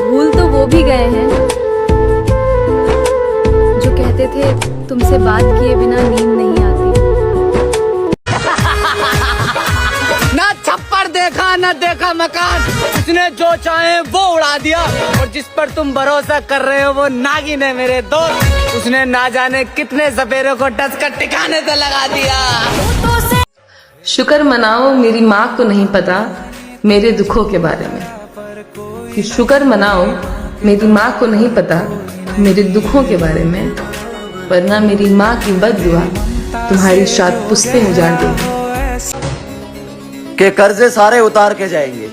भूल तो वो भी गए हैं जो कहते थे तुमसे बात किए बिना नींद नहीं आती। ना छप्पर देखा न देखा मकान, उसने जो चाहे वो उड़ा दिया। और जिस पर तुम भरोसा कर रहे हो वो नागिन है मेरे दोस्त, उसने ना जाने कितने सपेरों को डस कर ठिकाने से लगा दिया। शुक्र मनाओ मेरी माँ को नहीं पता मेरे दुखों के बारे में, कि शुक्र मनाओ मेरी माँ को नहीं पता मेरे दुखों के बारे में, वरना मेरी माँ की बददुआ तुम्हारी 7 पुश्तें उजाड़ देगी। के कर्जे सारे उतार के जाएंगे,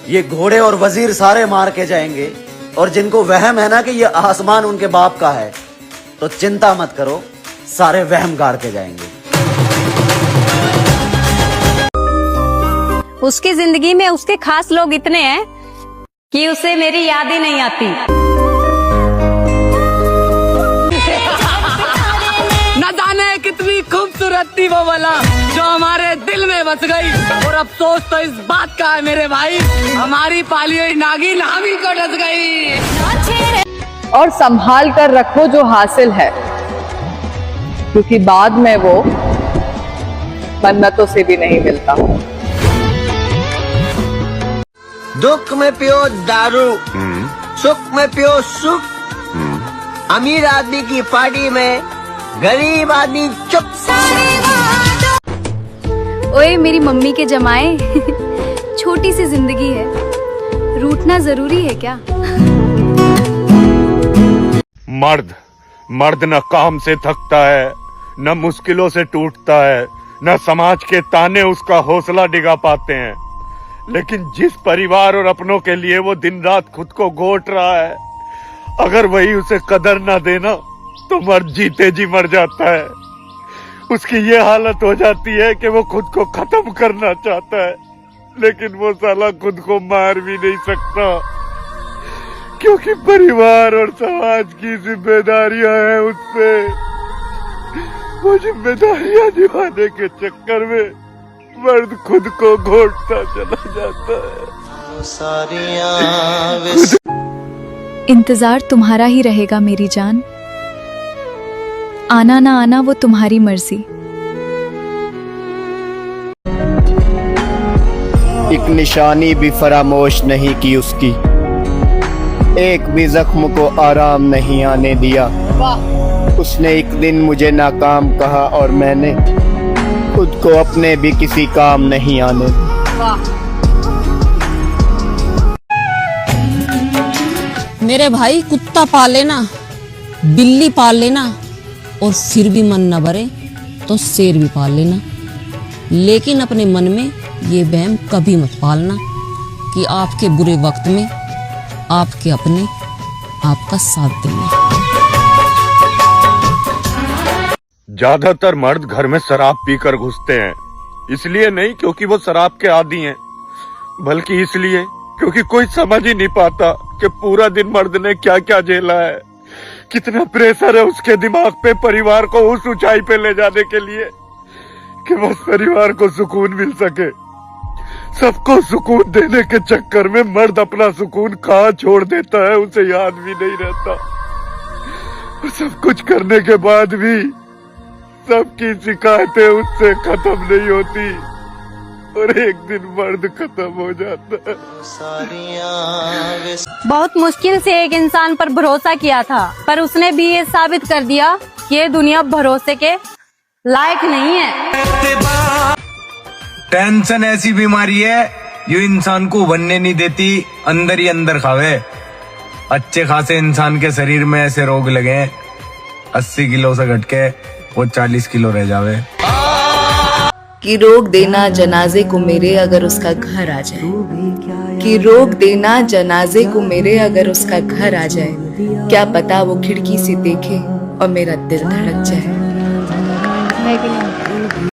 ये घोड़े और वजीर सारे मार के जाएंगे, और जिनको वहम है ना कि ये आसमान उनके बाप का है, तो चिंता मत करो, सारे वहम गाड़ के जाएंगे। उसकी जिंदगी में उसके खास लोग इतने हैं कि उसे मेरी याद ही नहीं आती। न जाने कितनी खूबसूरत थी वो वाला जो हमारे दिल में बस गई। और अफसोस तो इस बात का है मेरे भाई, हमारी पाली हुई नागिन हम ही को डस गई। और संभाल कर रखो जो हासिल है, क्योंकि बाद में वो मन्नतों से भी नहीं मिलता। दुख में पियो दारू, सुख में पियो सुख। अमीर आदमी की पार्टी में गरीब आदमी चुप। ओए मेरी मम्मी के जमाए, छोटी सी जिंदगी है, रूठना जरूरी है क्या? मर्द न काम से थकता है, न मुश्किलों से टूटता है, न समाज के ताने उसका हौसला डिगा पाते हैं। लेकिन जिस परिवार और अपनों के लिए वो दिन रात खुद को घोट रहा है, अगर वही उसे कदर ना देना तो मर्द जीते जी मर जाता है। उसकी ये हालत हो जाती है कि वो खुद को खत्म करना चाहता है, लेकिन वो साला खुद को मार भी नहीं सकता, क्योंकि परिवार और समाज की जिम्मेदारियां हैं उस पे। वो जिम्मेदारियां निभाने के चक्कर में मर्द खुद को घोटता चला जाता है। इंतजार तुम्हारा ही रहेगा मेरी जान, आना ना आना वो तुम्हारी मर्जी। एक निशानी भी फरामोश नहीं की उसकी, एक भी जख्म को आराम नहीं आने दिया। उसने एक दिन मुझे नाकाम कहा और मैंने खुद को अपने भी किसी काम नहीं आने दिया। मेरे भाई कुत्ता पाल लेना, बिल्ली पाल लेना, और फिर भी मन न भरे तो शेर भी पाल लेना। लेकिन अपने मन में ये वहम कभी मत पालना कि आपके बुरे वक्त में आपके अपने आपका साथ देंगे। ज्यादातर मर्द घर में शराब पीकर घुसते हैं, इसलिए नहीं क्योंकि वो शराब के आदी हैं, बल्कि इसलिए क्योंकि कोई समझ ही नहीं पाता कि पूरा दिन मर्द ने क्या क्या झेला है, कितना प्रेशर है उसके दिमाग पे परिवार को उस ऊंचाई पे ले जाने के लिए कि बस परिवार को सुकून मिल सके। सबको सुकून देने के चक्कर में मर्द अपना सुकून कहाँ छोड़ देता है उसे याद भी नहीं रहता। और सब कुछ करने के बाद भी सबकी शिकायतें उससे खत्म नहीं होती, और एक दिन मर्द खत्म हो जाता है। बहुत मुश्किल से एक इंसान पर भरोसा किया था, पर उसने भी ये साबित कर दिया कि ये दुनिया भरोसे के लायक नहीं है। टेंशन ऐसी बीमारी है जो इंसान को बनने नहीं देती, अंदर ही अंदर खावे। अच्छे खासे इंसान के शरीर में ऐसे रोग लगे 80 किलो से घट के वो 40 किलो रह जावे। कि रोक देना जनाजे को मेरे अगर उसका घर आ जाए, कि रोक देना जनाजे को मेरे अगर उसका घर आ जाए, क्या पता वो खिड़की से देखे और मेरा दिल धड़क जाए।